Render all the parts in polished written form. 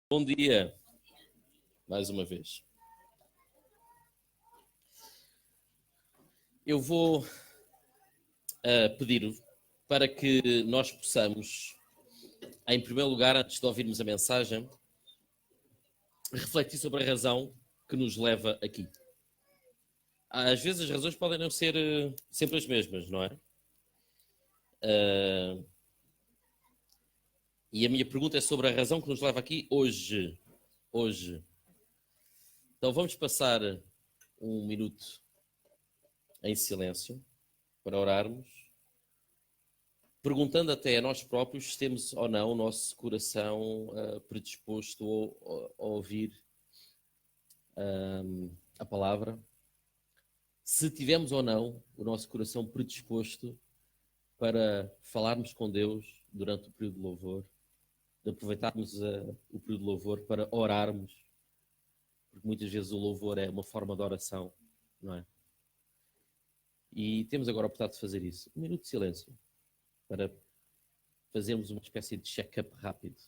Bom dia, mais uma vez. Eu vou pedir para que nós possamos, em primeiro lugar, antes de ouvirmos a mensagem, refletir sobre a razão que nos leva aqui. Às vezes as razões podem não ser sempre as mesmas, não é? E a minha pergunta é sobre a razão que nos leva aqui hoje. Então vamos passar um minuto em silêncio para orarmos, perguntando até a nós próprios se temos ou não o nosso coração predisposto a ouvir a palavra, se tivemos ou não o nosso coração predisposto para falarmos com Deus durante o período de louvor, de aproveitarmos o período de louvor para orarmos, porque muitas vezes o louvor é uma forma de oração, não é? E temos agora a oportunidade de fazer isso. Um minuto de silêncio para fazermos uma espécie de check-up rápido.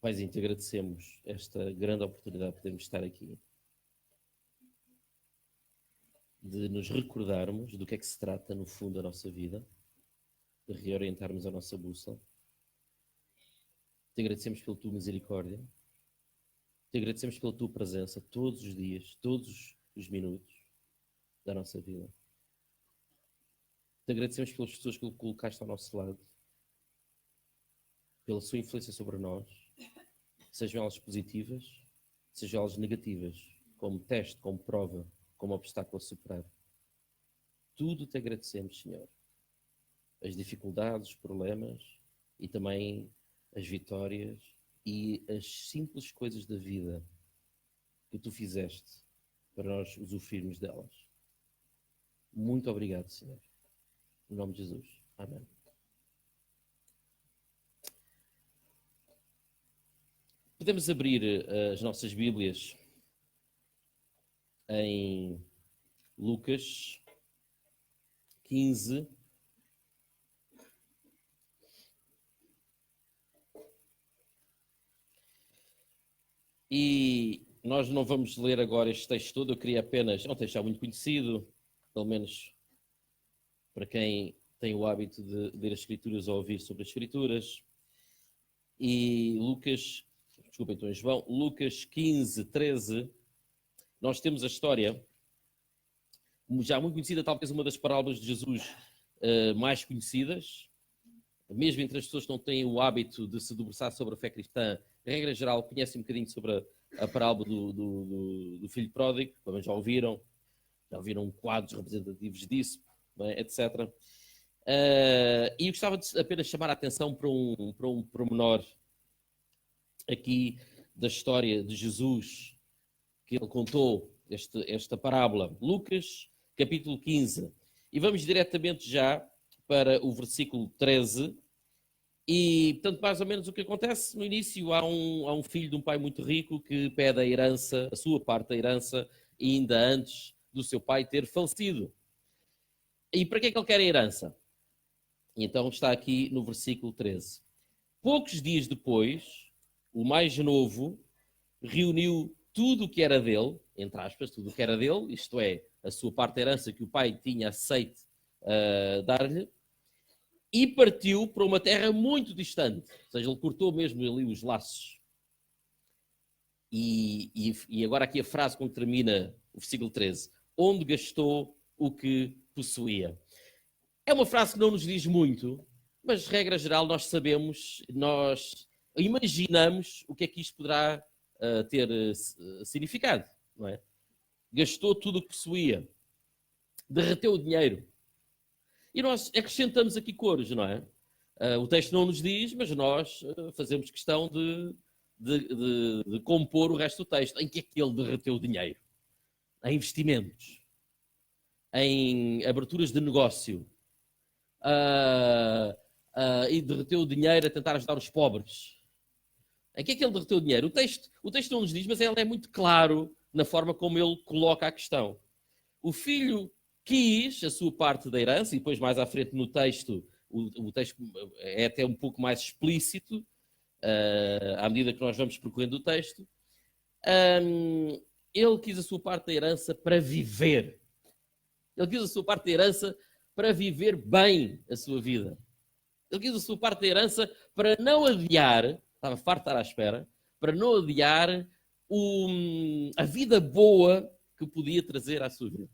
Paizinho, te agradecemos esta grande oportunidade de podermos estar aqui, de nos recordarmos do que é que se trata no fundo da nossa vida, de reorientarmos a nossa bússola. Te agradecemos pela tua misericórdia, te agradecemos pela tua presença todos os dias, todos os minutos da nossa vida. Te agradecemos pelas pessoas que colocaste ao nosso lado, pela sua influência sobre nós, sejam elas positivas, sejam elas negativas, como teste, como prova, como obstáculo a superar. Tudo te agradecemos, Senhor. As dificuldades, os problemas e também as vitórias e as simples coisas da vida que tu fizeste para nós usufruirmos delas. Muito obrigado, Senhor. Em nome de Jesus. Amém. Podemos abrir as nossas Bíblias em Lucas 15. E nós não vamos ler agora este texto todo, eu queria apenas, é um texto já muito conhecido, pelo menos para quem tem o hábito de ler as Escrituras ou ouvir sobre as Escrituras. E Lucas 15, 13, nós temos a história, já muito conhecida, talvez uma das parábolas de Jesus mais conhecidas, mesmo entre as pessoas que não têm o hábito de se debruçar sobre a fé cristã, em regra geral, conhecem um bocadinho sobre a parábola do filho pródigo, também já ouviram quadros representativos disso, bem, etc. E eu gostava de apenas chamar a atenção para um pormenor aqui da história de Jesus, que ele contou esta parábola. Lucas, capítulo 15. E vamos diretamente já para o versículo 13. E, portanto, mais ou menos o que acontece no início, há um filho de um pai muito rico que pede a herança, a sua parte da herança, ainda antes do seu pai ter falecido. E para que é que ele quer a herança? Então está aqui no versículo 13. Poucos dias depois, o mais novo reuniu tudo o que era dele, entre aspas, tudo o que era dele, isto é, a sua parte da herança que o pai tinha aceito dar-lhe, e partiu para uma terra muito distante. Ou seja, ele cortou mesmo ali os laços. E agora aqui a frase com que termina o versículo 13. Onde gastou o que possuía. É uma frase que não nos diz muito, mas regra geral nós sabemos, nós imaginamos o que é que isto poderá ter significado, não é? Gastou tudo o que possuía, derreteu o dinheiro. E nós acrescentamos aqui cores, não é? O texto não nos diz, mas nós fazemos questão de compor o resto do texto. Em que é que ele derreteu o dinheiro? Em investimentos, em aberturas de negócio, e derreteu o dinheiro a tentar ajudar os pobres. Em que é que ele derreteu o dinheiro? O texto não nos diz, mas ele é muito claro na forma como ele coloca a questão. O filho quis a sua parte da herança, e depois mais à frente no texto, o texto é até um pouco mais explícito, à medida que nós vamos percorrendo o texto. Ele quis a sua parte da herança para viver. Ele quis a sua parte da herança para viver bem a sua vida. Ele quis a sua parte da herança para não adiar, estava farto de estar à espera, para não adiar a vida boa que podia trazer à sua vida.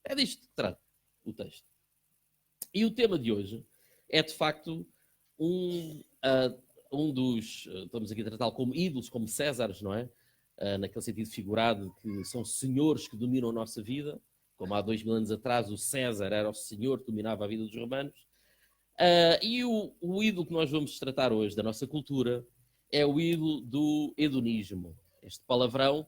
É disto que trata o texto. E o tema de hoje é, de facto, um dos... Estamos aqui a tratá-lo como ídolos, como Césares, não é? Naquele sentido figurado, que são senhores que dominam a nossa vida, como há 2000 anos atrás o César era o senhor que dominava a vida dos romanos. E o ídolo que nós vamos tratar hoje da nossa cultura é o ídolo do hedonismo. Este palavrão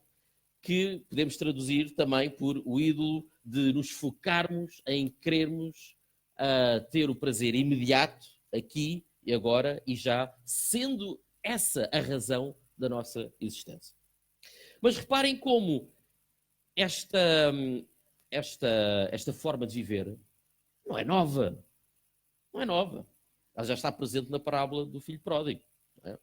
que podemos traduzir também por o ídolo de nos focarmos em querermos ter o prazer imediato, aqui e agora, e já, sendo essa a razão da nossa existência. Mas reparem como esta forma de viver não é nova. Não é nova. Ela já está presente na parábola do filho pródigo. Não é?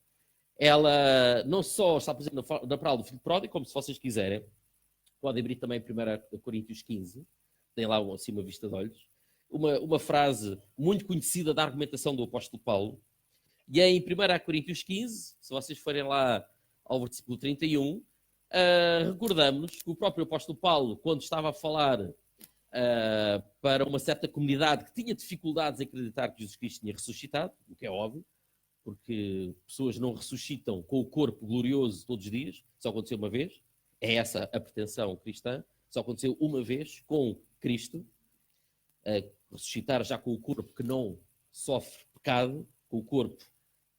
Ela não só está presente na parábola do filho pródigo, como se vocês quiserem, podem abrir também 1 Coríntios 15, tem lá assim uma vista de olhos, uma frase muito conhecida da argumentação do apóstolo Paulo, e em 1 Coríntios 15, se vocês forem lá ao versículo 31, recordamos que o próprio apóstolo Paulo, quando estava a falar para uma certa comunidade que tinha dificuldades em acreditar que Jesus Cristo tinha ressuscitado, o que é óbvio, porque pessoas não ressuscitam com o corpo glorioso todos os dias, só aconteceu uma vez, é essa a pretensão cristã, só aconteceu uma vez com Cristo, ressuscitar já com o corpo que não sofre pecado, com o corpo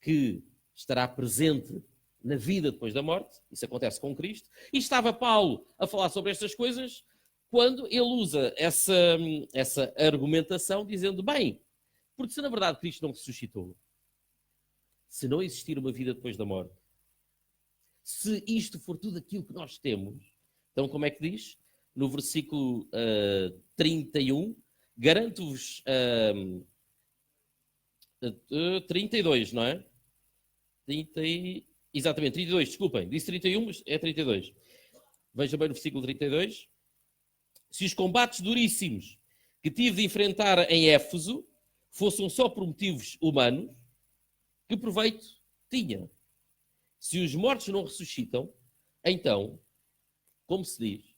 que estará presente na vida depois da morte, isso acontece com Cristo, e estava Paulo a falar sobre estas coisas quando ele usa essa argumentação dizendo, bem, porque se na verdade Cristo não ressuscitou, se não existir uma vida depois da morte, se isto for tudo aquilo que nós temos, então como é que diz? No versículo 31, garanto-vos... 32, não é? Exatamente, 32, desculpem. Disse 31, mas é 32. Veja bem no versículo 32. Se os combates duríssimos que tive de enfrentar em Éfeso fossem só por motivos humanos, que proveito tinha? Se os mortos não ressuscitam, então, como se diz,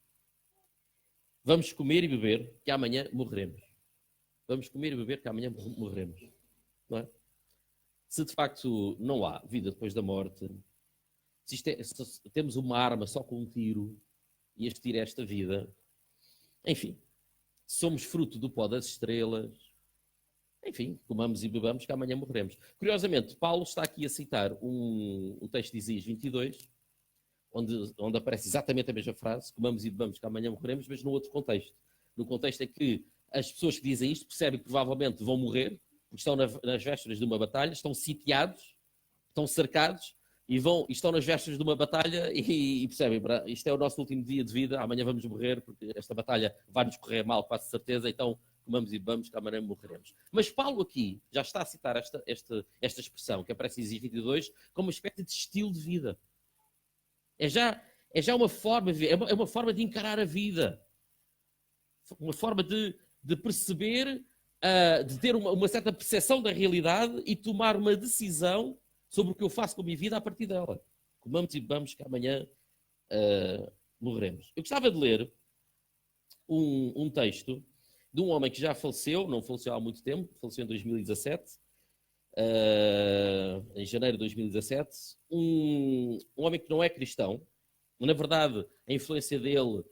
vamos comer e beber, que amanhã morreremos. Vamos comer e beber, que amanhã morreremos. Não é? Se de facto não há vida depois da morte, se temos uma arma só com um tiro, e este tiro é esta vida, enfim, somos fruto do pó das estrelas, enfim, comamos e bebamos que amanhã morreremos. Curiosamente, Paulo está aqui a citar um texto de Isaías 22, onde aparece exatamente a mesma frase, comamos e bebamos que amanhã morreremos, mas num outro contexto. No contexto é que as pessoas que dizem isto percebem que provavelmente vão morrer, porque estão nas vésperas de uma batalha, estão sitiados, estão cercados, e estão nas vésperas de uma batalha e percebem, isto é o nosso último dia de vida, amanhã vamos morrer, porque esta batalha vai-nos correr mal, quase certeza, então comamos e bebamos que amanhã morreremos. Mas Paulo aqui já está a citar esta expressão, que aparece em Isaías 22, como uma espécie de estilo de vida. É já uma forma é uma forma de encarar a vida. Uma forma de perceber, de ter uma certa percepção da realidade e tomar uma decisão sobre o que eu faço com a minha vida a partir dela. Comamos e bebamos que amanhã morreremos. Eu gostava de ler um texto de um homem que já faleceu, não faleceu há muito tempo, faleceu em 2017, em janeiro de 2017, um homem que não é cristão. Na verdade, a influência dele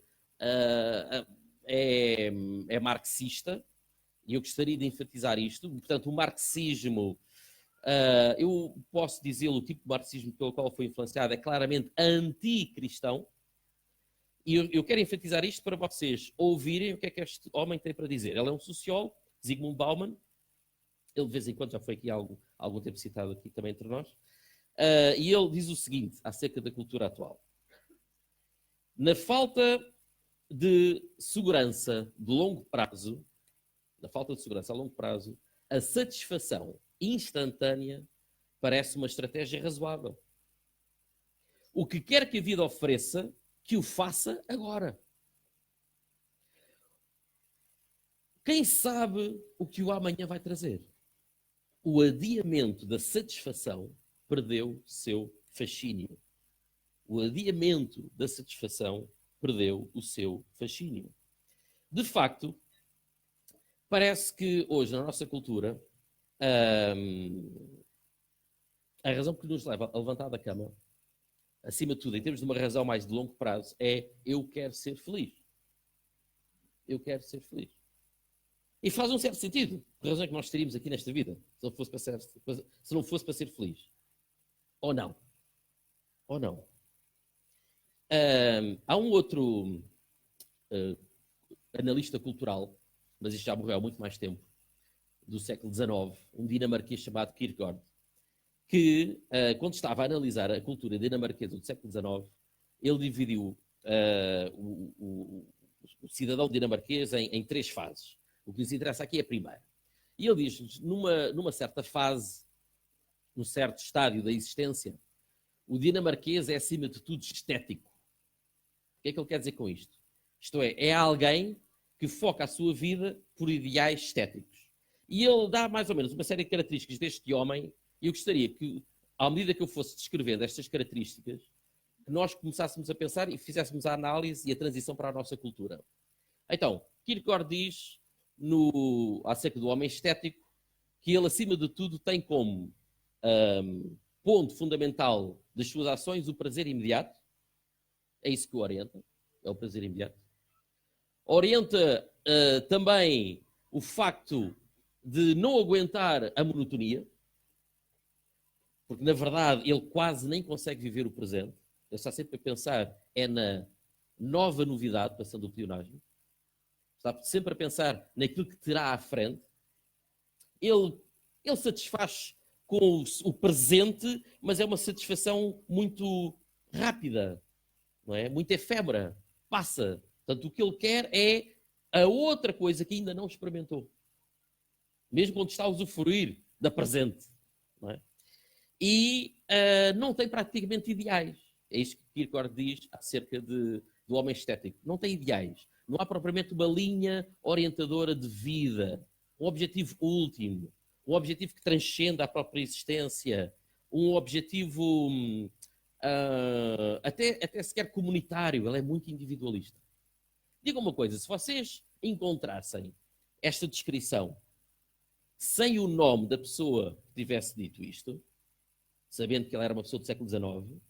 é marxista, e eu gostaria de enfatizar isto. Portanto, o marxismo, eu posso dizê-lo, o tipo de marxismo pelo qual foi influenciado é claramente anticristão, e eu quero enfatizar isto para vocês ouvirem o que é que este homem tem para dizer. Ele é um sociólogo, Zygmunt Bauman. Ele de vez em quando já foi aqui algum tempo citado aqui também entre nós. E ele diz o seguinte acerca da cultura atual. Na falta de segurança de longo prazo, a satisfação instantânea parece uma estratégia razoável. O que quer que a vida ofereça, que o faça agora. Quem sabe o que o amanhã vai trazer? O adiamento da satisfação perdeu seu fascínio. O adiamento da satisfação perdeu o seu fascínio. De facto, parece que hoje, na nossa cultura, a razão que nos leva a levantar da cama, acima de tudo, em termos de uma razão mais de longo prazo, é eu quero ser feliz. Eu quero ser feliz. E faz um certo sentido. A razão é que nós teríamos aqui nesta vida, se não fosse para ser feliz. Ou não. Ou não. Há um outro analista cultural, mas isto já morreu há muito mais tempo, do século XIX, um dinamarquês chamado Kierkegaard, que, quando estava a analisar a cultura dinamarquesa do século XIX, ele dividiu o cidadão dinamarquês em 3 fases. O que nos interessa aqui é a primeira. E ele diz, numa certa fase, num certo estádio da existência, o dinamarquês é, acima de tudo, estético. O que é que ele quer dizer com isto? Isto é alguém que foca a sua vida por ideais estéticos. E ele dá mais ou menos uma série de características deste homem, e eu gostaria que, à medida que eu fosse descrevendo estas características, que nós começássemos a pensar e fizéssemos a análise e a transição para a nossa cultura. Então, Kierkegaard diz, acerca do homem estético, que ele, acima de tudo, tem como ponto fundamental das suas ações o prazer imediato. É isso que o orienta, é o prazer imediato. Orienta também o facto de não aguentar a monotonia, porque, na verdade, ele quase nem consegue viver o presente. Ele está sempre a pensar na nova novidade, passando o pleonasmo. Está sempre a pensar naquilo que terá à frente. Ele satisfaz com o presente, mas é uma satisfação muito rápida, não é? Muito efêmera, passa. Portanto, o que ele quer é a outra coisa que ainda não experimentou. Mesmo quando está a usufruir da presente. Não é? E não tem praticamente ideais. É isto que Kierkegaard diz acerca do homem estético. Não tem ideais. Não há propriamente uma linha orientadora de vida, um objetivo último, um objetivo que transcenda a própria existência, um objetivo até sequer comunitário. Ele é muito individualista. Diga uma coisa, se vocês encontrassem esta descrição sem o nome da pessoa que tivesse dito isto, sabendo que ele era uma pessoa do século XIX,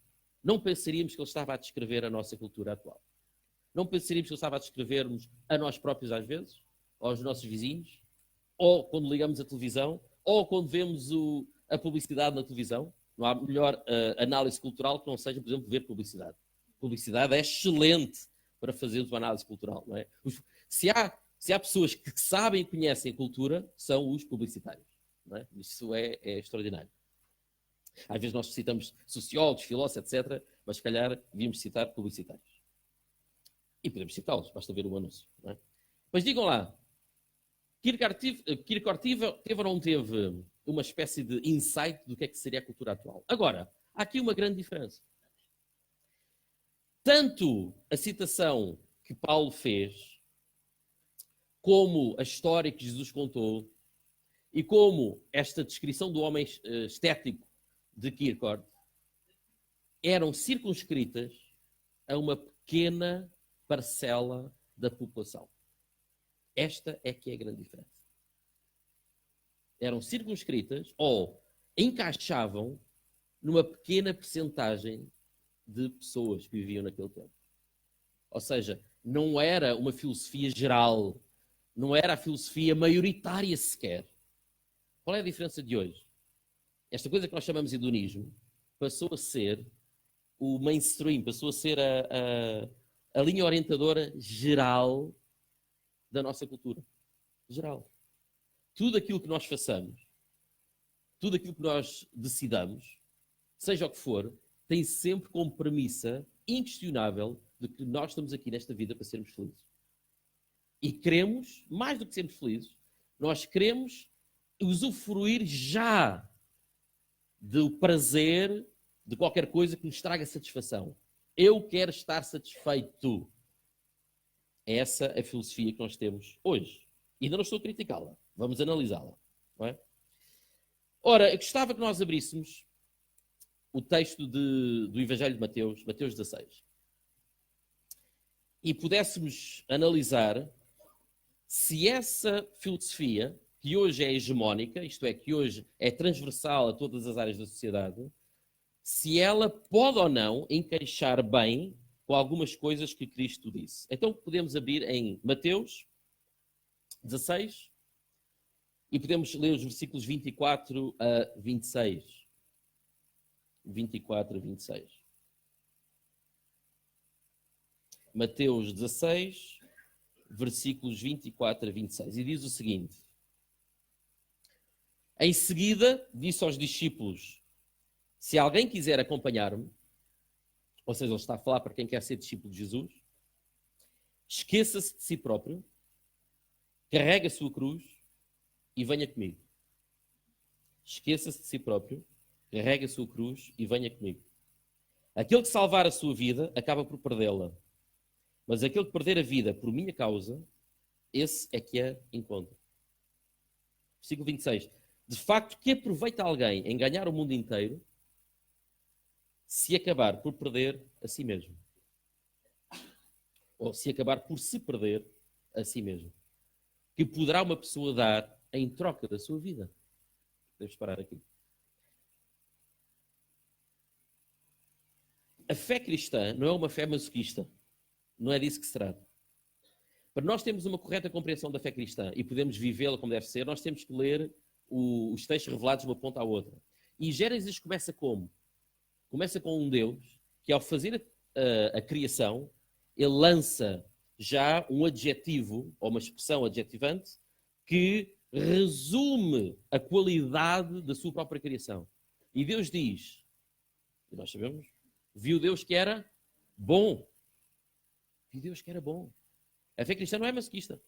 não pensaríamos que ele estava a descrever a nossa cultura atual. Não pensaríamos que ele estava a descrever-nos a nós próprios às vezes, ou aos nossos vizinhos, ou quando ligamos a televisão, ou quando vemos a publicidade na televisão. Não há melhor análise cultural que não seja, por exemplo, ver publicidade. Publicidade é excelente para fazermos uma análise cultural. Não é? Se há pessoas que sabem e conhecem cultura, são os publicitários. Não é? Isso é extraordinário. Às vezes nós citamos sociólogos, filósofos, etc., mas se calhar devíamos citar publicitários. E podemos citá-los, basta ver o anúncio. Não é? Mas digam lá, Kierkegaard teve ou não teve uma espécie de insight do que é que seria a cultura atual? Agora, há aqui uma grande diferença. Tanto a citação que Paulo fez, como a história que Jesus contou, e como esta descrição do homem estético de Kierkegaard, eram circunscritas a uma pequena parcela da população. Esta é que é a grande diferença. eram circunscritas ou encaixavam numa pequena percentagem de pessoas que viviam naquele tempo. Ou seja, não era uma filosofia geral, não era a filosofia maioritária sequer. Qual é a diferença de hoje? Esta coisa que nós chamamos de hedonismo passou a ser o mainstream, passou a ser a linha orientadora geral da nossa cultura. Geral. Tudo aquilo que nós façamos, tudo aquilo que nós decidamos, seja o que for, tem sempre como premissa inquestionável de que nós estamos aqui nesta vida para sermos felizes. E queremos, mais do que sermos felizes, nós queremos usufruir já do prazer de qualquer coisa que nos traga satisfação. Eu quero estar satisfeito. Essa é a filosofia que nós temos hoje. E ainda não estou a criticá-la. Vamos analisá-la. Não é? Ora, eu gostava que nós abríssemos o texto do Evangelho de Mateus, Mateus 16. E pudéssemos analisar se essa filosofia, que hoje é hegemónica, isto é, que hoje é transversal a todas as áreas da sociedade, se ela pode ou não encaixar bem com algumas coisas que Cristo disse. Então podemos abrir em Mateus 16 e podemos ler os versículos 24 a 26. 24 a 26. Mateus 16, versículos 24 a 26. E diz o seguinte: Em seguida, disse aos discípulos: se alguém quiser acompanhar-me, ou seja, ele está a falar para quem quer ser discípulo de Jesus, esqueça-se de si próprio, carregue a sua cruz e venha comigo. Esqueça-se de si próprio, carregue a sua cruz e venha comigo. Aquele que salvar a sua vida acaba por perdê-la. Mas aquele que perder a vida por minha causa, esse é que a encontra. Versículo 26. De facto, que aproveita alguém em ganhar o mundo inteiro se acabar por perder a si mesmo? Ou se acabar por se perder a si mesmo? Que poderá uma pessoa dar em troca da sua vida? Podemos parar aqui. A fé cristã não é uma fé masoquista. Não é disso que se trata. Para nós termos uma correta compreensão da fé cristã e podemos vivê-la como deve ser, nós temos que ler os textos revelados de uma ponta à outra. E Gênesis começa como? Começa com um Deus que, ao fazer a criação, ele lança já um adjetivo, ou uma expressão adjetivante, que resume a qualidade da sua própria criação. E Deus diz, e nós sabemos, viu Deus que era bom. Viu Deus que era bom. A fé cristã não é masoquista.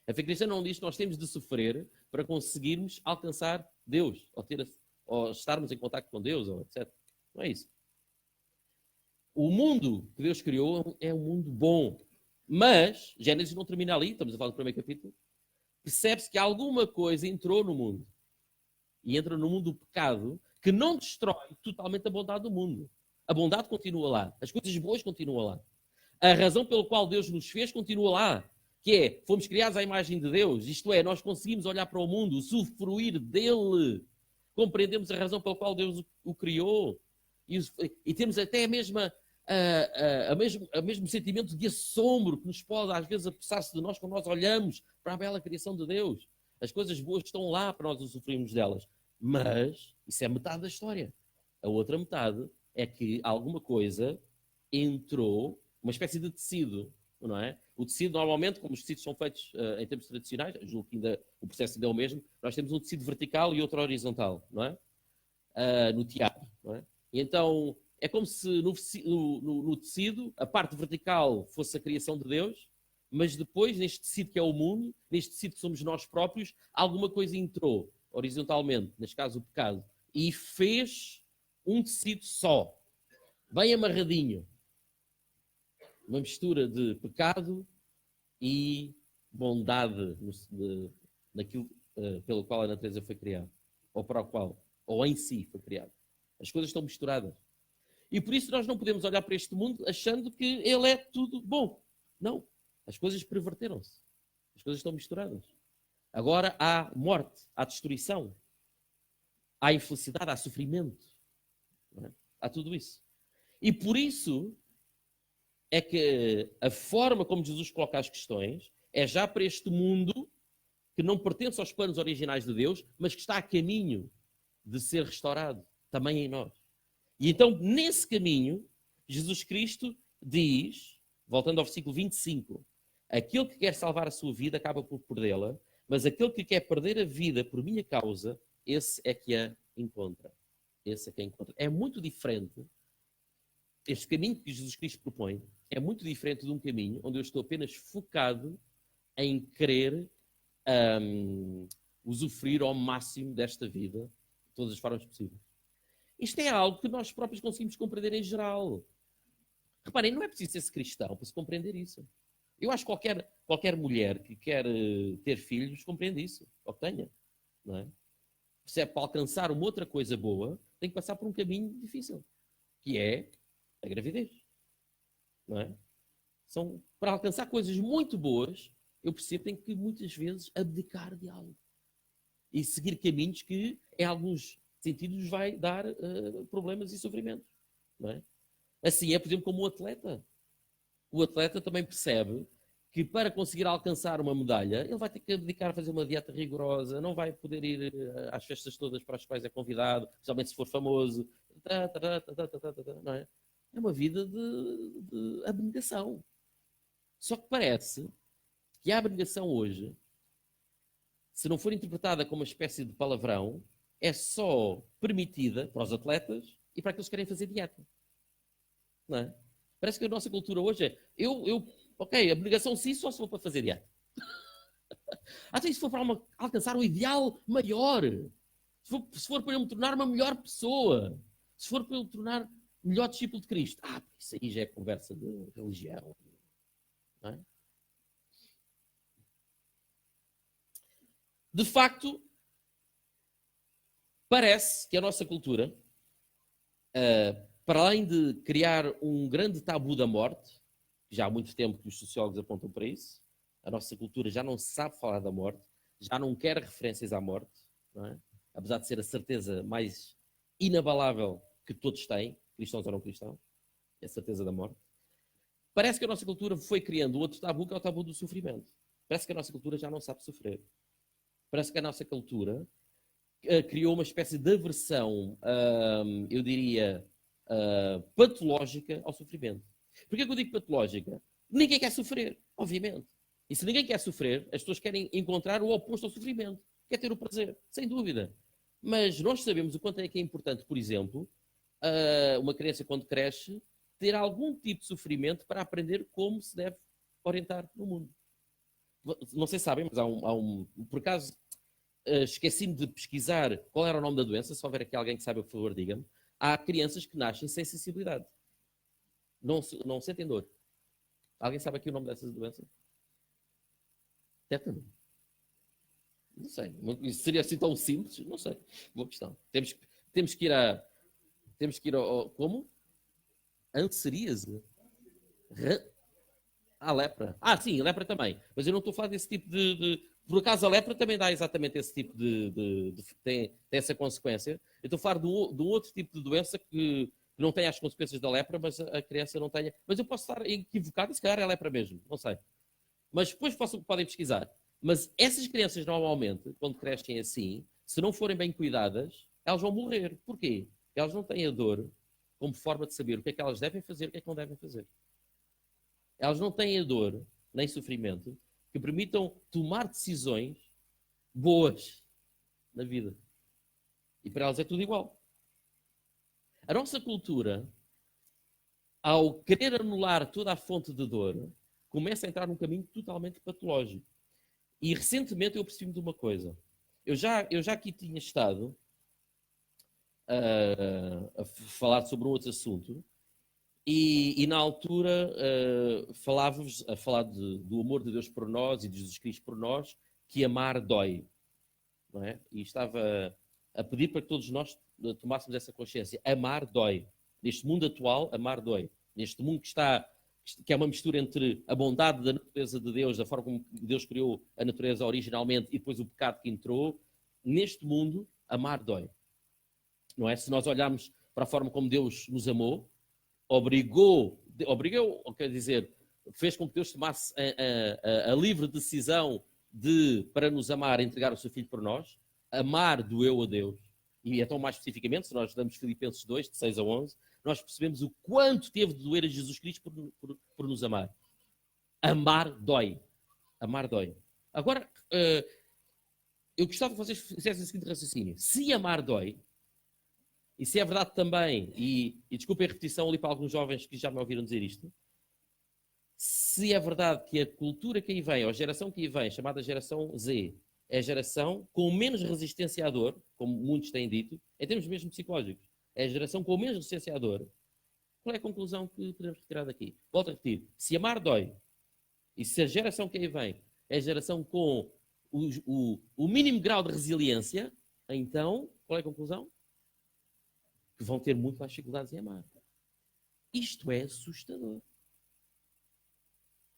A fé cristã não diz que nós temos de sofrer para conseguirmos alcançar Deus, ou estarmos em contato com Deus, ou etc. Não é isso. O mundo que Deus criou é um mundo bom. Mas, Gênesis não termina ali, estamos a falar do primeiro capítulo, percebe-se que alguma coisa entrou no mundo. E entra no mundo do pecado, que não destrói totalmente a bondade do mundo. A bondade continua lá. As coisas boas continuam lá. A razão pela qual Deus nos fez continua lá. Que é, fomos criados à imagem de Deus. Isto é, nós conseguimos olhar para o mundo, usufruir dele. Compreendemos a razão pela qual Deus o criou. E temos até a mesmo sentimento de assombro que nos pode às vezes apressar-se de nós quando nós olhamos para a bela criação de Deus. As coisas boas estão lá para nós usufruirmos delas. Mas isso é metade da história. A outra metade é que alguma coisa entrou, uma espécie de tecido, não é? O tecido, normalmente, como os tecidos são feitos em tempos tradicionais, julgo que ainda, o processo ainda é o mesmo, nós temos um tecido vertical e outro horizontal, não é? No teatro, não é? E então, é como se no tecido, a parte vertical fosse a criação de Deus, mas depois, neste tecido que é o mundo, neste tecido que somos nós próprios, alguma coisa entrou, horizontalmente, neste caso o pecado, e fez um tecido só, bem amarradinho. Uma mistura de pecado e bondade naquilo pelo qual a natureza foi criada, ou para o qual, ou em si foi criada. As coisas estão misturadas. E por isso nós não podemos olhar para este mundo achando que ele é tudo bom. Não. As coisas perverteram-se. As coisas estão misturadas. Agora há morte, há destruição, há infelicidade, há sofrimento. Não é? Há tudo isso. E por isso é que a forma como Jesus coloca as questões é já para este mundo que não pertence aos planos originais de Deus, mas que está a caminho de ser restaurado também em nós. E então, nesse caminho, Jesus Cristo diz, voltando ao versículo 25, aquele que quer salvar a sua vida acaba por perdê-la, mas aquele que quer perder a vida por minha causa, esse é que a encontra. Esse é que a encontra. É muito diferente, este caminho que Jesus Cristo propõe, é muito diferente de um caminho onde eu estou apenas focado em querer usufruir ao máximo desta vida, de todas as formas possíveis. Isto é algo que nós próprios conseguimos compreender em geral. Reparem, não é preciso ser cristão para se compreender isso. Eu acho que qualquer mulher que quer ter filhos compreende isso, ou que tenha. Não é? Percebe, para alcançar uma outra coisa boa, tem que passar por um caminho difícil, que é a gravidez. Não é? Para alcançar coisas muito boas, eu percebo que tenho que muitas vezes abdicar de algo. E seguir caminhos que, em alguns sentidos, vai dar problemas e sofrimentos. Não é? Assim é, por exemplo, como o atleta. O atleta também percebe que para conseguir alcançar uma medalha, ele vai ter que dedicar a fazer uma dieta rigorosa, não vai poder ir às festas todas para as quais é convidado, especialmente se for famoso. Não é? É uma vida de abnegação. Só que parece que a abnegação hoje, se não for interpretada como uma espécie de palavrão, é só permitida para os atletas e para aqueles que querem fazer dieta. Não é? Parece que a nossa cultura hoje é ok, abnegação sim, só se for para fazer dieta. Até se for para alcançar um ideal maior, se for para eu me tornar uma melhor pessoa, se for para eu me tornar melhor discípulo de Cristo, isso aí já é conversa de religião. Não é? De facto, parece que a nossa cultura, para além de criar um grande tabu da morte, já há muito tempo que os sociólogos apontam para isso, a nossa cultura já não sabe falar da morte, já não quer referências à morte, não é? Apesar de ser a certeza mais inabalável que todos têm, cristãos ou não cristãos, é a certeza da morte. Parece que a nossa cultura foi criando outro tabu, que é o tabu do sofrimento. Parece que a nossa cultura já não sabe sofrer. Parece que a nossa cultura criou uma espécie de aversão, eu diria, patológica ao sofrimento. Porquê que eu digo patológica? Ninguém quer sofrer, obviamente. E se ninguém quer sofrer, as pessoas querem encontrar o oposto ao sofrimento. Quer ter o prazer, sem dúvida. Mas nós sabemos o quanto é que é importante, por exemplo, uma criança quando cresce, ter algum tipo de sofrimento para aprender como se deve orientar no mundo. Não sei se sabem, mas por acaso, esqueci-me de pesquisar qual era o nome da doença. Se houver aqui alguém que saiba, por favor, diga-me. Há crianças que nascem sem sensibilidade. Não sentem dor. Alguém sabe aqui o nome dessa doença? Tétano? Não sei. Isso seria assim tão simples? Não sei. Boa questão. Temos que ir ao como? Anseríase? A lepra. Sim, a lepra também. Mas eu não estou a falar desse tipo Por acaso a lepra também dá exatamente esse tipo tem essa consequência. Eu estou a falar de um outro tipo de doença que não tem as consequências da lepra, mas a criança não tenha. Mas eu posso estar equivocado e se calhar é a lepra mesmo. Não sei. Mas depois podem pesquisar. Mas essas crianças normalmente, quando crescem assim, se não forem bem cuidadas, elas vão morrer. Porquê? Elas não têm a dor como forma de saber o que é que elas devem fazer e o que é que não devem fazer. Elas não têm a dor, nem sofrimento, que permitam tomar decisões boas na vida. E para elas é tudo igual. A nossa cultura, ao querer anular toda a fonte de dor, começa a entrar num caminho totalmente patológico. E recentemente eu percebi-me de uma coisa. Eu já aqui tinha estado a falar sobre um outro assunto e na altura falava-vos a falar do amor de Deus por nós e de Jesus Cristo por nós, que amar dói. Não é? E estava a pedir para que todos nós tomássemos essa consciência. Amar dói. Neste mundo atual, amar dói. Neste mundo que está que é uma mistura entre a bondade da natureza de Deus, da forma como Deus criou a natureza originalmente e depois o pecado que entrou. Neste mundo, amar dói. Não é? Se nós olharmos para a forma como Deus nos amou, obrigou, quer dizer, fez com que Deus tomasse a livre decisão para nos amar, entregar o seu Filho por nós. Amar doeu a Deus. E então, mais especificamente, se nós damos Filipenses 2, de 6 a 11, nós percebemos o quanto teve de doer a Jesus Cristo por nos amar. Amar dói. Amar dói. Agora, eu gostava que vocês fizessem o seguinte raciocínio. Se amar dói, e se é verdade também, e desculpem a repetição ali para alguns jovens que já me ouviram dizer isto, se é verdade que a cultura que aí vem, ou a geração que aí vem, chamada geração Z, é a geração com menos resistência à dor, como muitos têm dito, em termos mesmo psicológicos, é a geração com menos resistência à dor, qual é a conclusão que podemos retirar daqui? Volto a repetir, se amar dói, e se a geração que aí vem é a geração com o mínimo grau de resiliência, então, qual é a conclusão? Que vão ter muito mais dificuldades em amar. Isto é assustador.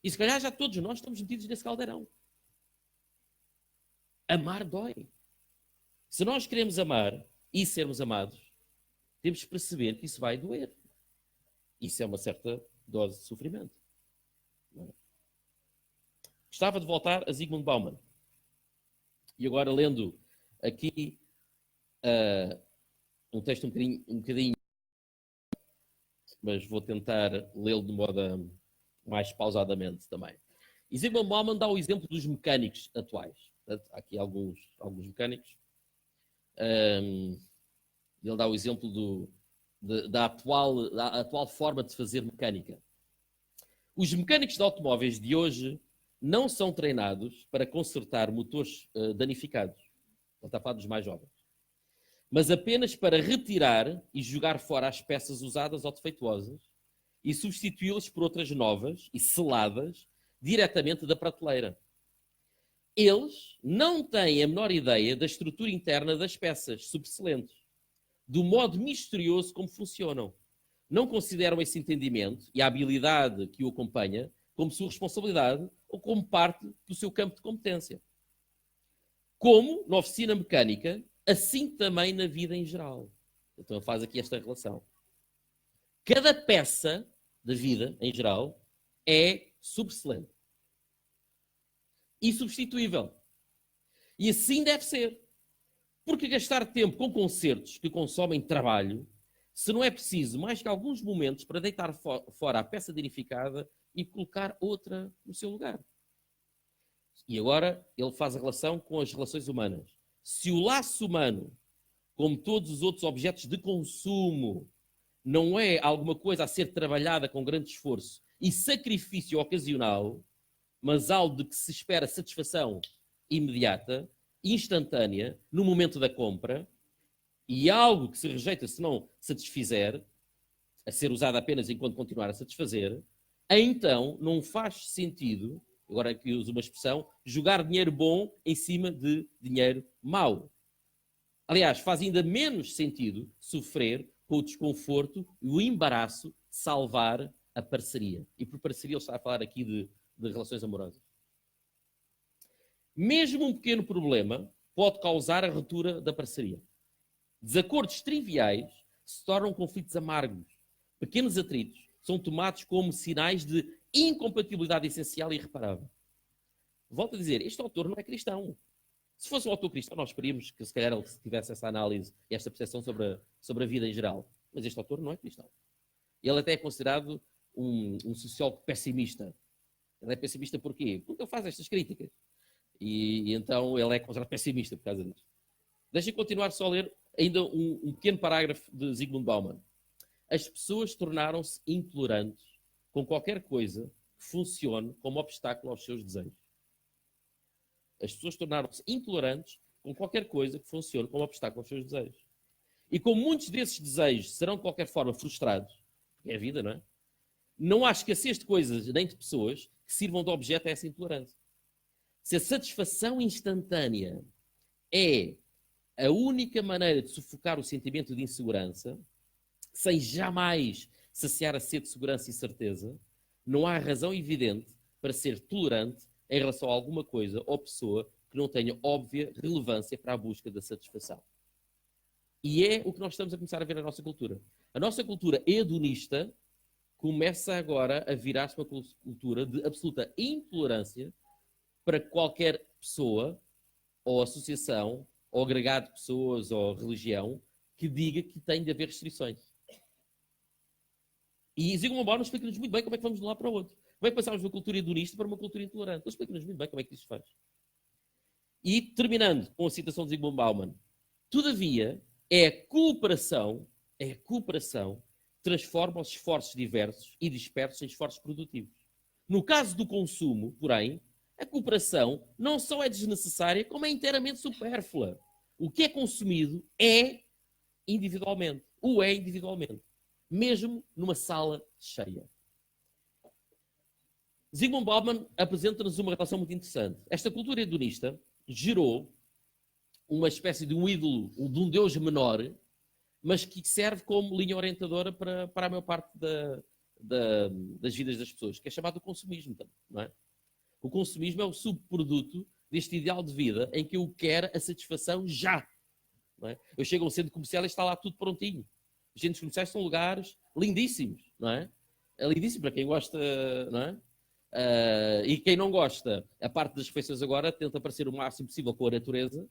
E se calhar já todos nós estamos metidos nesse caldeirão. Amar dói. Se nós queremos amar e sermos amados, temos que perceber que isso vai doer. Isso é uma certa dose de sofrimento. Gostava de voltar a Zygmunt Bauman. E agora, lendo aqui um texto um bocadinho, mas vou tentar lê-lo de modo mais pausadamente também. E Zygmunt Bauman dá o exemplo dos mecânicos atuais. Portanto, há aqui alguns mecânicos. Ele dá o exemplo da atual forma de fazer mecânica. Os mecânicos de automóveis de hoje não são treinados para consertar motores danificados. Ele está a falar dos mais jovens. Mas apenas para retirar e jogar fora as peças usadas ou defeituosas e substituí-las por outras novas e seladas diretamente da prateleira. Eles não têm a menor ideia da estrutura interna das peças subselentes, do modo misterioso como funcionam. Não consideram esse entendimento e a habilidade que o acompanha como sua responsabilidade ou como parte do seu campo de competência. Como na oficina mecânica, assim também na vida em geral. Então ele faz aqui esta relação. Cada peça da vida em geral é subselente. Insubstituível. E assim deve ser. Porque gastar tempo com concertos que consomem trabalho, se não é preciso mais que alguns momentos para deitar fora a peça danificada e colocar outra no seu lugar. E agora ele faz a relação com as relações humanas. Se o laço humano, como todos os outros objetos de consumo, não é alguma coisa a ser trabalhada com grande esforço e sacrifício ocasional, mas algo de que se espera satisfação imediata, instantânea, no momento da compra, e algo que se rejeita se não satisfizer, a ser usado apenas enquanto continuar a satisfazer, então não faz sentido, agora aqui uso uma expressão, jogar dinheiro bom em cima de dinheiro mau. Aliás, faz ainda menos sentido sofrer com o desconforto e o embaraço de salvar a parceria. E por parceria ele está a falar aqui de relações amorosas. Mesmo um pequeno problema pode causar a ruptura da parceria. Desacordos triviais se tornam conflitos amargos. Pequenos atritos são tomados como sinais de incompatibilidade essencial e irreparável. Volto a dizer, este autor não é cristão. Se fosse um autor cristão, nós esperíamos que se calhar ele tivesse essa análise e esta percepção sobre a vida em geral. Mas este autor não é cristão. Ele até é considerado um sociólogo pessimista. Ele é pessimista porquê? Porque ele faz estas críticas. E então ele é considerado pessimista por causa disso. Deixem-me continuar só a ler ainda um pequeno parágrafo de Zygmunt Bauman. As pessoas tornaram-se intolerantes com qualquer coisa que funcione como obstáculo aos seus desejos. As pessoas tornaram-se intolerantes com qualquer coisa que funcione como obstáculo aos seus desejos. E como muitos desses desejos serão de qualquer forma frustrados, porque é a vida, não é? Não há escassez de coisas nem de pessoas que sirvam de objeto a essa intolerância. Se a satisfação instantânea é a única maneira de sufocar o sentimento de insegurança, sem jamais saciar a sede de segurança e certeza, Não há razão evidente para ser tolerante em relação a alguma coisa ou pessoa que não tenha óbvia relevância para a busca da satisfação. E é o que nós estamos a começar a ver na nossa cultura. A nossa cultura hedonista começa agora a virar-se uma cultura de absoluta intolerância para qualquer pessoa ou associação ou agregado de pessoas ou religião que diga que tem de haver restrições. E Zygmunt Bauman explica-nos muito bem como é que vamos de um lado para o outro. Como é que passamos de uma cultura hedonista para uma cultura intolerante? Ele explica-nos muito bem como é que isso faz. E terminando com a citação de Zygmunt Bauman, todavia, é a cooperação transforma os esforços diversos e dispersos em esforços produtivos. No caso do consumo, porém, a cooperação não só é desnecessária, como é inteiramente supérflua. O que é consumido é individualmente. Mesmo numa sala cheia. Zygmunt Bauman apresenta-nos uma relação muito interessante. Esta cultura hedonista gerou uma espécie de um ídolo, de um deus menor, mas que serve como linha orientadora para a maior parte das vidas das pessoas, que é chamado consumismo. Não é? O consumismo é o subproduto deste ideal de vida em que eu quero a satisfação já. Não é? Eu chego a um centro comercial e está lá tudo prontinho. Os centros comerciais são lugares lindíssimos, não é? É lindíssimo para quem gosta, não é? E quem não gosta, a parte das refeições agora tenta parecer o máximo possível com a natureza,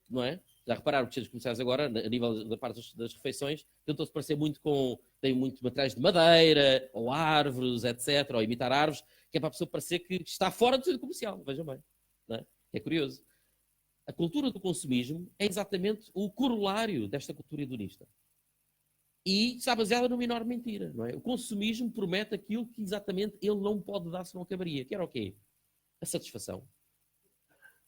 não é? Já repararam que os centros comerciais agora, a nível da parte das refeições, tentam-se parecer muito com... Tem muito materiais de madeira, ou árvores, etc., ou imitar árvores, que é para a pessoa parecer que está fora do centro comercial, vejam bem. Não é? É curioso. A cultura do consumismo é exatamente o corolário desta cultura hedonista. E está baseada numa enorme mentira, não é? O consumismo promete aquilo que exatamente ele não pode dar se não acabaria. Que era o quê? A satisfação.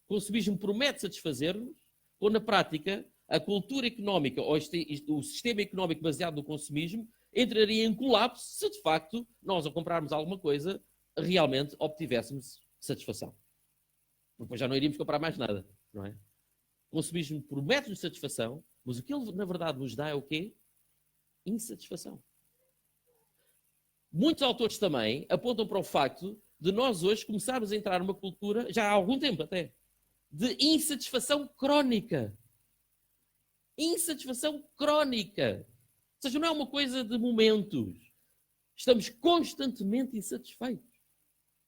O consumismo promete satisfazer-nos, ou na prática, a cultura económica ou o sistema económico baseado no consumismo entraria em colapso se de facto nós, ao comprarmos alguma coisa, realmente obtivéssemos satisfação. Depois já não iríamos comprar mais nada, não é? O consumismo promete-nos satisfação, mas o que ele na verdade nos dá é o quê? Insatisfação. Muitos autores também apontam para o facto de nós hoje começarmos a entrar numa cultura, já há algum tempo até, de insatisfação crónica. Insatisfação crónica. Ou seja, não é uma coisa de momentos. Estamos constantemente insatisfeitos.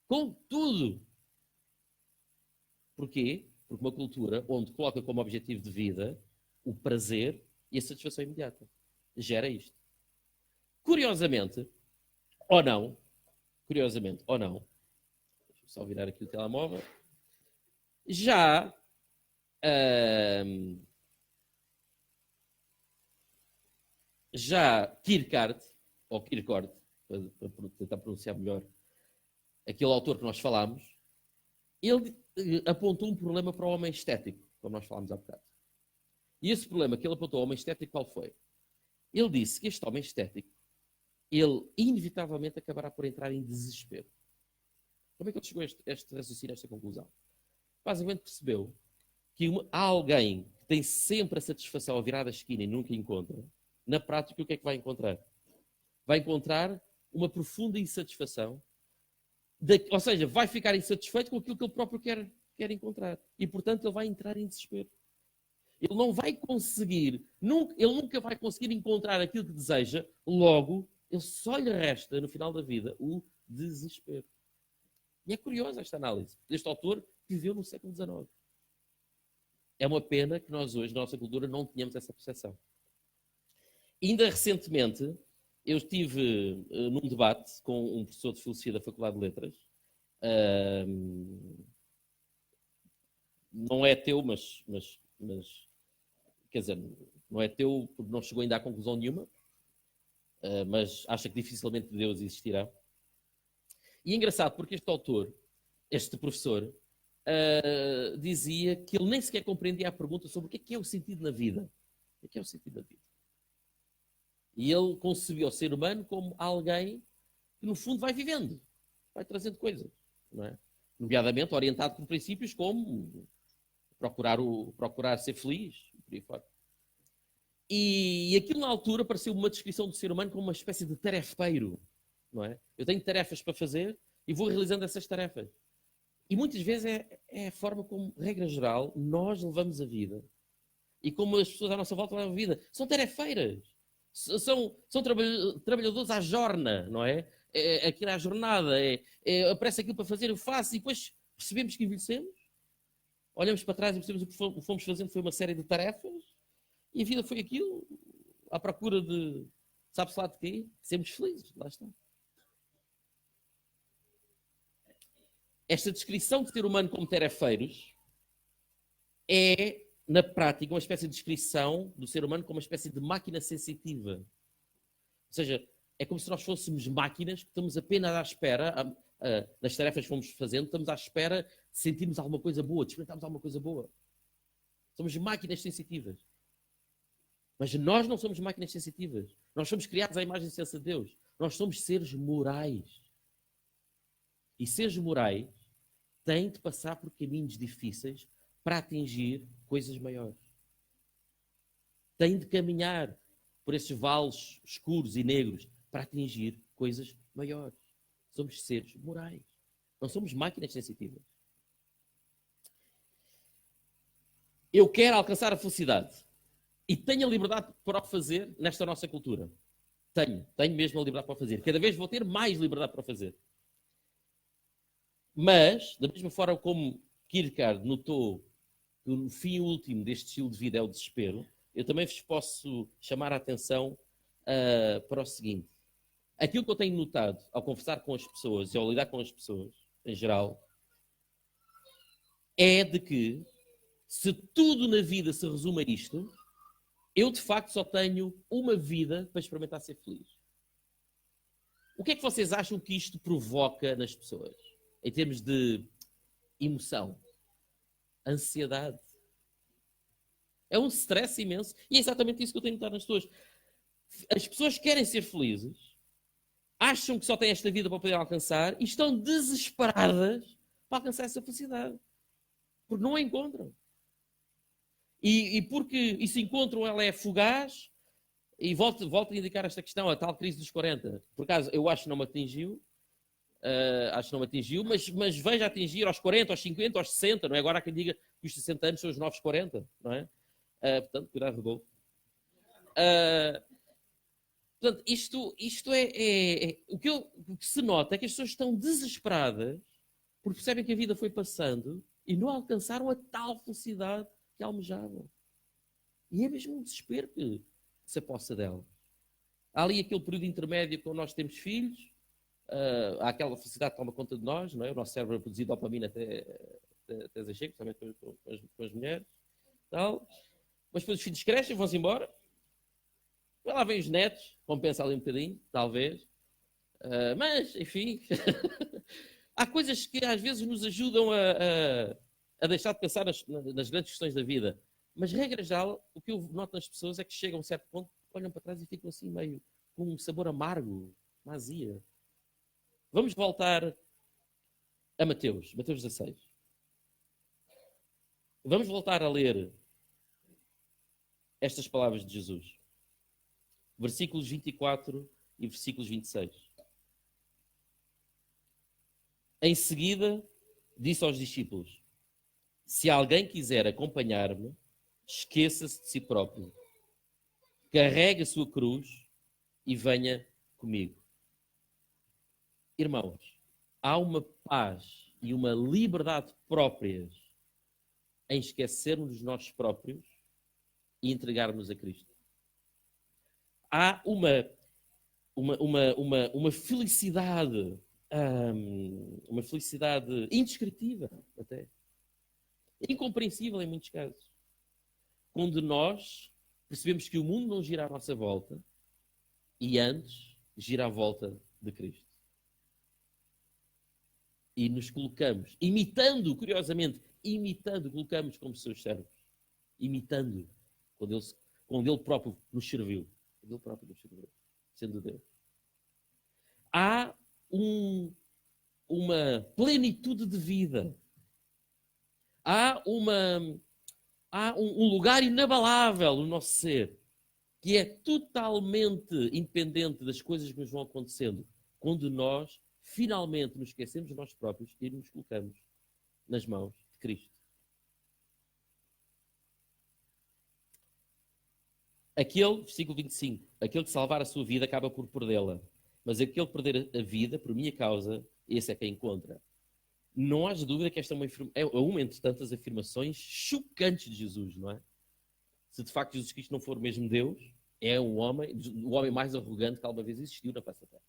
Com tudo. Porquê? Porque uma cultura onde coloca como objetivo de vida o prazer e a satisfação imediata gera isto. Curiosamente, ou não, deixa eu só virar aqui o telemóvel, já Kierkegaard, ou Kierkegaard, para tentar pronunciar melhor, aquele autor que nós falámos, ele apontou um problema para o homem estético, como nós falámos há bocado. E esse problema que ele apontou ao homem estético, qual foi? Ele disse que este homem estético, ele inevitavelmente acabará por entrar em desespero. Como é que ele chegou a este raciocínio, a esta conclusão? Basicamente percebeu que há alguém que tem sempre a satisfação a virar da esquina e nunca encontra. Na prática, o que é que vai encontrar? Vai encontrar uma profunda insatisfação, ou seja, vai ficar insatisfeito com aquilo que ele próprio quer encontrar. E, portanto, ele vai entrar em desespero. Ele não vai conseguir, ele nunca vai conseguir encontrar aquilo que deseja, logo, ele só lhe resta, no final da vida, o desespero. E é curiosa esta análise deste autor que viveu no século XIX. É uma pena que nós hoje, na nossa cultura, não tenhamos essa percepção. Ainda recentemente, eu estive num debate com um professor de Filosofia da Faculdade de Letras. Não é teu, mas quer dizer, não é teu porque não chegou ainda à conclusão nenhuma, mas acha que dificilmente Deus existirá. E é engraçado porque este autor, este professor, dizia que ele nem sequer compreendia a pergunta sobre o que é o sentido na vida. O que é o sentido da vida? E ele concebia o ser humano como alguém que, no fundo, vai vivendo, vai trazendo coisas, não é? Nomeadamente orientado por princípios como procurar ser feliz, por aí fora. E aquilo, na altura, pareceu uma descrição do ser humano como uma espécie de tarefeiro. não é? Eu tenho tarefas para fazer e vou realizando essas tarefas. E muitas vezes é a forma como, regra geral, nós levamos a vida. E como as pessoas à nossa volta levam a vida. São tarefeiras. São trabalhadores à jorna, não é? Aquilo é a jornada. Aparece aquilo para fazer, eu faço. E depois percebemos que envelhecemos. Olhamos para trás e percebemos o que fomos fazendo foi uma série de tarefas. E a vida foi aquilo. À procura de, sabe-se lá de quê? Sermos felizes. Lá está. Esta descrição de ser humano como tarefeiros é, na prática, uma espécie de descrição do ser humano como uma espécie de máquina sensitiva. Ou seja, é como se nós fôssemos máquinas que estamos apenas à espera, nas tarefas que fomos fazendo, estamos à espera de sentirmos alguma coisa boa, de experimentarmos alguma coisa boa. Somos máquinas sensitivas. Mas nós não somos máquinas sensitivas. Nós somos criados à imagem e semelhança de Deus. Nós somos seres morais. E seres morais têm de passar por caminhos difíceis para atingir coisas maiores. Têm de caminhar por esses vales escuros e negros para atingir coisas maiores. Somos seres morais. Não somos máquinas sensitivas. Eu quero alcançar a felicidade e tenho a liberdade para o fazer nesta nossa cultura. Tenho mesmo a liberdade para o fazer. Cada vez vou ter mais liberdade para o fazer. Mas, da mesma forma como Kierkegaard notou que o fim último deste estilo de vida é o desespero, eu também vos posso chamar a atenção para o seguinte. Aquilo que eu tenho notado ao conversar com as pessoas e ao lidar com as pessoas, em geral, é de que se tudo na vida se resume a isto, eu de facto só tenho uma vida para experimentar ser feliz. O que é que vocês acham que isto provoca nas pessoas? Em termos de emoção, ansiedade. É um stress imenso. E é exatamente isso que eu tenho notado nas pessoas. As pessoas querem ser felizes, acham que só têm esta vida para poder alcançar e estão desesperadas para alcançar essa felicidade. Porque não a encontram. E porque se encontram, ela é fugaz. E volto a indicar esta questão, a tal crise dos 40. Por acaso, eu acho que não me atingiu. Acho que não me atingiu, mas veja atingir aos 40, aos 50, aos 60, não é? Agora há quem diga que os 60 anos são os novos 40, não é? Portanto, cuidado com o gol. Portanto, isto é o que se nota é que as pessoas estão desesperadas porque percebem que a vida foi passando e não alcançaram a tal felicidade que almejavam. E é mesmo um desespero que se apossa dela. Há ali aquele período intermédio quando nós temos filhos, há aquela felicidade que toma conta de nós, não é? O nosso cérebro a produzir dopamina até chega, principalmente com as mulheres. Tal. Mas depois os filhos crescem, vão-se embora. Lá vêm os netos, compensa ali um bocadinho, talvez. Mas, enfim, há coisas que às vezes nos ajudam a deixar de pensar nas grandes questões da vida. Mas, regra geral, o que eu noto nas pessoas é que chegam a um certo ponto, olham para trás e ficam assim meio com um sabor amargo, uma azia. Vamos voltar a Mateus 16. Vamos voltar a ler estas palavras de Jesus. Versículos 24 e versículos 26. Em seguida, disse aos discípulos: se alguém quiser acompanhar-me, esqueça-se de si próprio. Carregue a sua cruz e venha comigo. Irmãos, há uma paz e uma liberdade próprias em esquecermos de nós próprios e entregarmos a Cristo. Há uma felicidade, uma felicidade indescritível até, incompreensível em muitos casos, quando nós percebemos que o mundo não gira à nossa volta e antes gira à volta de Cristo. E nos colocamos, curiosamente, colocamos como seus servos, imitando, quando Ele próprio nos serviu. Ele próprio nos serviu, sendo Deus. Há uma plenitude de vida. Há um lugar inabalável no nosso ser, que é totalmente independente das coisas que nos vão acontecendo, quando nós finalmente nos esquecemos de nós próprios e nos colocamos nas mãos de Cristo. Aquele, versículo 25, aquele que salvar a sua vida acaba por perdê-la, mas aquele que perder a vida por minha causa, esse é quem encontra. Não há dúvida que esta é uma entre tantas afirmações chocantes de Jesus, não é? Se de facto Jesus Cristo não for mesmo Deus, é o homem mais arrogante que alguma vez existiu na face da terra.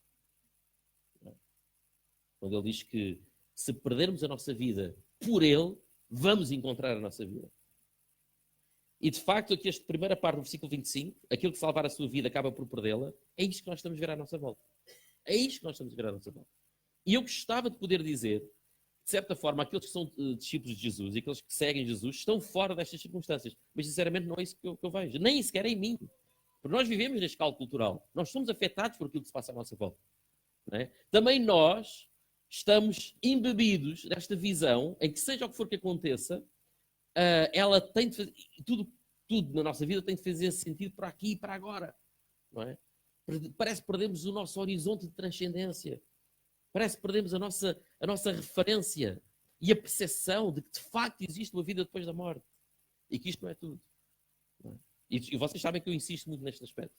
Quando ele diz que se perdermos a nossa vida por ele, vamos encontrar a nossa vida. E de facto, aqui esta primeira parte do versículo 25, aquilo que salvar a sua vida acaba por perdê-la, é isto que nós estamos a ver à nossa volta. É isto que nós estamos a ver à nossa volta. E eu gostava de poder dizer, de certa forma, aqueles que são discípulos de Jesus e aqueles que seguem Jesus estão fora destas circunstâncias. Mas, sinceramente, não é isso que eu vejo. Nem sequer em mim. Porque nós vivemos neste cálculo cultural. Nós somos afetados por aquilo que se passa à nossa volta. Não é? Também nós estamos embebidos desta visão em que, seja o que for que aconteça, ela tem de fazer, tudo na nossa vida tem de fazer sentido para aqui e para agora. Não é? Parece que perdemos o nosso horizonte de transcendência. Parece que perdemos a nossa referência e a percepção de que de facto existe uma vida depois da morte. E que isto não é tudo. Não é? E vocês sabem que eu insisto muito neste aspecto.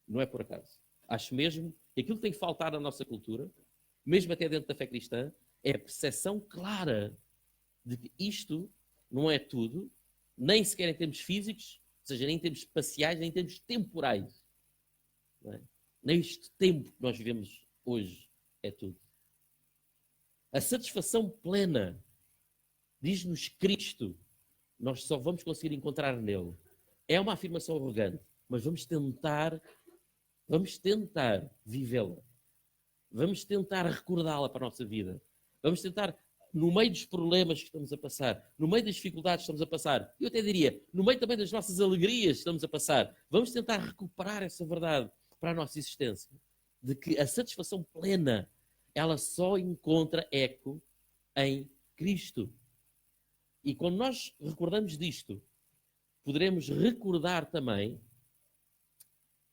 Não é por acaso. Acho mesmo que aquilo que tem que faltar na nossa cultura, mesmo até dentro da fé cristã, é a percepção clara de que isto não é tudo, nem sequer em termos físicos, ou seja, nem em termos espaciais, nem em termos temporais. Não é? Nem este tempo que nós vivemos hoje é tudo. A satisfação plena, diz-nos Cristo, nós só vamos conseguir encontrar nele. É uma afirmação arrogante, mas vamos tentar vivê-la. Vamos tentar recordá-la para a nossa vida. Vamos tentar, no meio dos problemas que estamos a passar, no meio das dificuldades que estamos a passar, eu até diria, no meio também das nossas alegrias que estamos a passar, vamos tentar recuperar essa verdade para a nossa existência. De que a satisfação plena, ela só encontra eco em Cristo. E quando nós recordamos disto, poderemos recordar também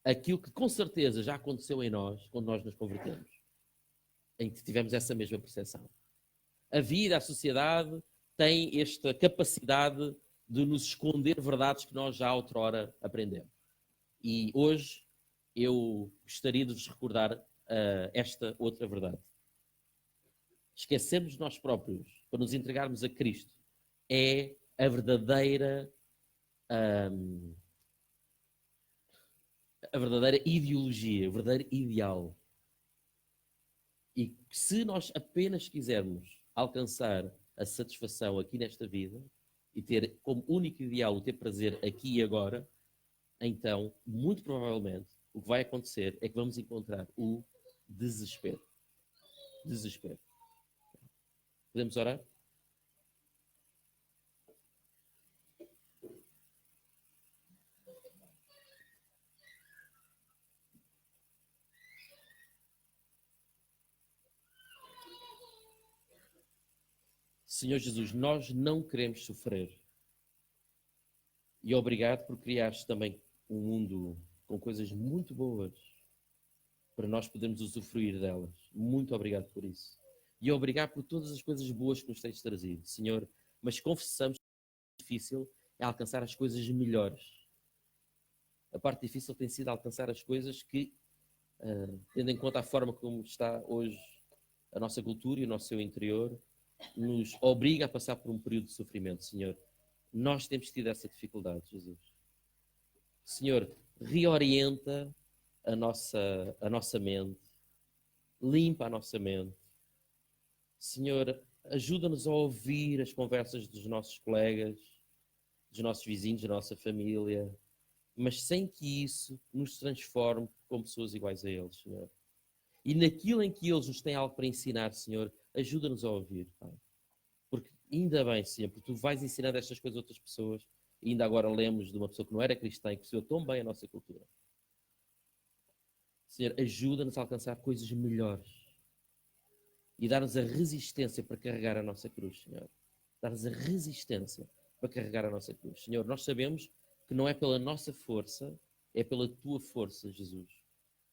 aquilo que com certeza já aconteceu em nós quando nós nos convertemos, em que tivemos essa mesma percepção. A vida, a sociedade tem esta capacidade de nos esconder verdades que nós já outrora aprendemos. E hoje eu gostaria de vos recordar esta outra verdade. Esquecermos de nós próprios para nos entregarmos a Cristo é a verdadeira ideologia, o verdadeiro ideal. E se nós apenas quisermos alcançar a satisfação aqui nesta vida e ter como único ideal o ter prazer aqui e agora, então, muito provavelmente, o que vai acontecer é que vamos encontrar o desespero. Desespero. Podemos orar? Senhor Jesus, nós não queremos sofrer. E obrigado por criares também um mundo com coisas muito boas para nós podermos usufruir delas. Muito obrigado por isso. E obrigado por todas as coisas boas que nos tens trazido, Senhor. Mas confessamos que a parte difícil é alcançar as coisas melhores. A parte difícil tem sido alcançar as coisas que, tendo em conta a forma como está hoje a nossa cultura e o nosso seu interior, nos obriga a passar por um período de sofrimento, Senhor. Nós temos tido essa dificuldade, Jesus. Senhor, reorienta a nossa mente, limpa a nossa mente. Senhor, ajuda-nos a ouvir as conversas dos nossos colegas, dos nossos vizinhos, da nossa família, mas sem que isso nos transforme como pessoas iguais a eles, Senhor. E naquilo em que eles nos têm algo para ensinar, Senhor, ajuda-nos a ouvir, Pai. Porque ainda bem, Senhor, porque Tu vais ensinar estas coisas a outras pessoas. E ainda agora lemos de uma pessoa que não era cristã e que percebeu tão bem a nossa cultura. Senhor, ajuda-nos a alcançar coisas melhores. E dar-nos a resistência para carregar a nossa cruz, Senhor. Dar-nos a resistência para carregar a nossa cruz. Senhor, nós sabemos que não é pela nossa força, é pela Tua força, Jesus.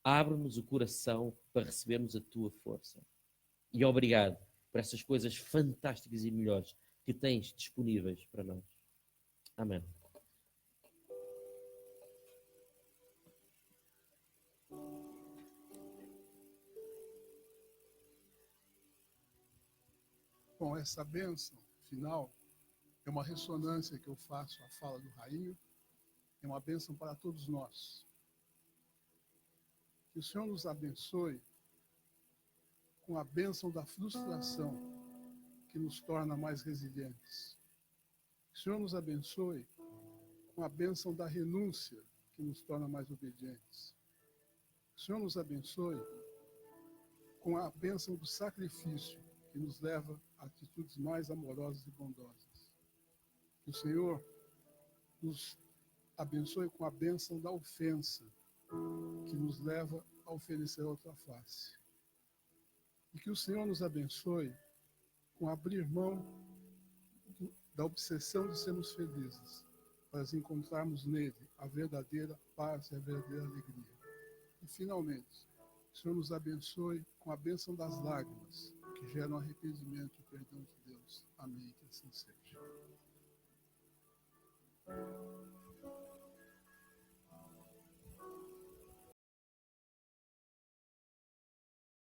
Abre-nos o coração para recebermos a tua força. E obrigado por essas coisas fantásticas e melhores que tens disponíveis para nós. Amém. Bom, essa bênção final é uma ressonância que eu faço à fala do Rainho, é uma bênção para todos nós. Que o Senhor nos abençoe com a bênção da frustração, que nos torna mais resilientes. Que o Senhor nos abençoe com a bênção da renúncia, que nos torna mais obedientes. Que o Senhor nos abençoe com a bênção do sacrifício, que nos leva a atitudes mais amorosas e bondosas. Que o Senhor nos abençoe com a bênção da ofensa, que nos leva a oferecer outra face. E que o Senhor nos abençoe com abrir mão da obsessão de sermos felizes, para encontrarmos nele a verdadeira paz e a verdadeira alegria. E, finalmente, o Senhor nos abençoe com a bênção das lágrimas, que geram arrependimento e perdão de Deus. Amém. Que assim seja.